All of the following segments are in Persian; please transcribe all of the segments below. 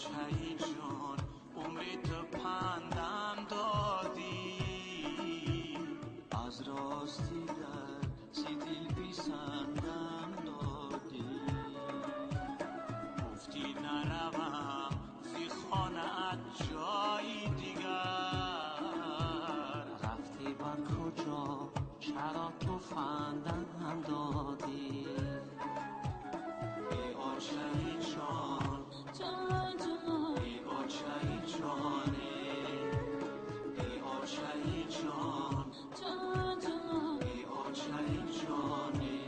آچهی جان عمری تو پندم دادی از راستی رسیدی پیسندم دادی گفتی نروم زی خانه جایی دیگر رفتی بر کجا چرا تو فندم دادی ای آچهی جان ای آچهی جانه ای آچهی جان ای آچهی جانه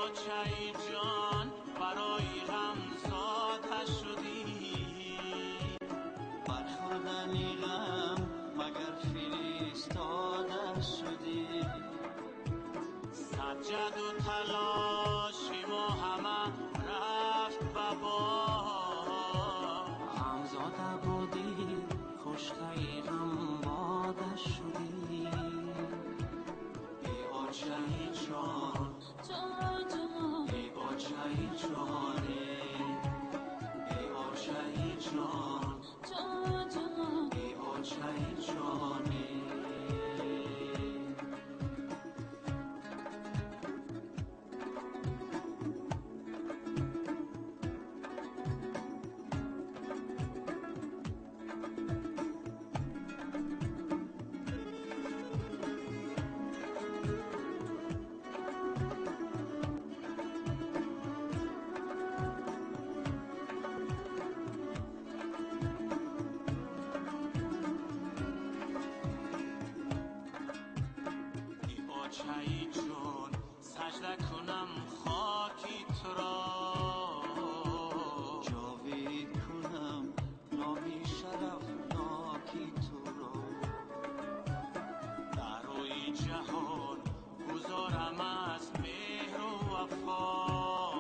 آچهی جان برای غمزاده شدی برخوردنی غم مگر فرستاده شدی سجد و تلاش ما همه رفت به باد غمزاده بودی کشته غم باده شدی ای آچهی جان ای آچهی جانه ای آچهی جان ای آچهی جانه آچهی جان سجده کنم خاکی تو را جاوید کنم نامی شرفناکی تو را در روی جهان گذارم از مهر و وفا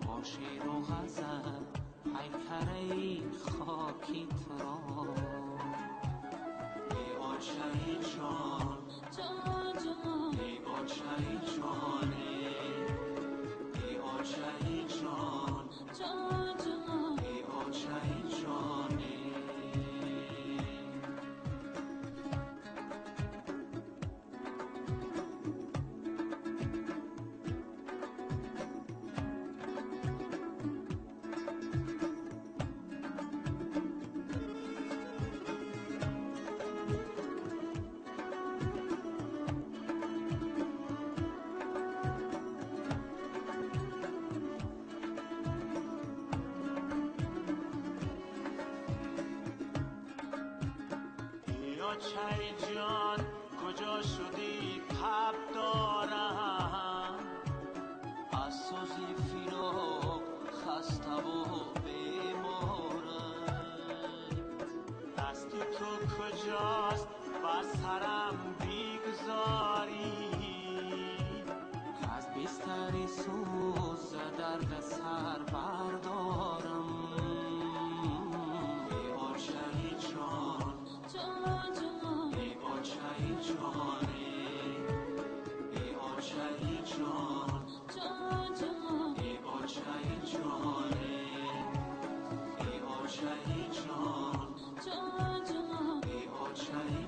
با شعر و غزل پیکره خاکی تو را ای آچهی جان ای آچهی جانه ای آچهی جان ای آچهی جانه آچهی جان کجا شدی تب دارم از سوزی فراق خسته و بیمارم دست تو کجاست بر سرم بیگذاری از بستر سوز درد سر بردارم ای آچهی جان ای آچهی جانه ای آچهی جان ای آچهی جانه ای آچهی جان ای آچهی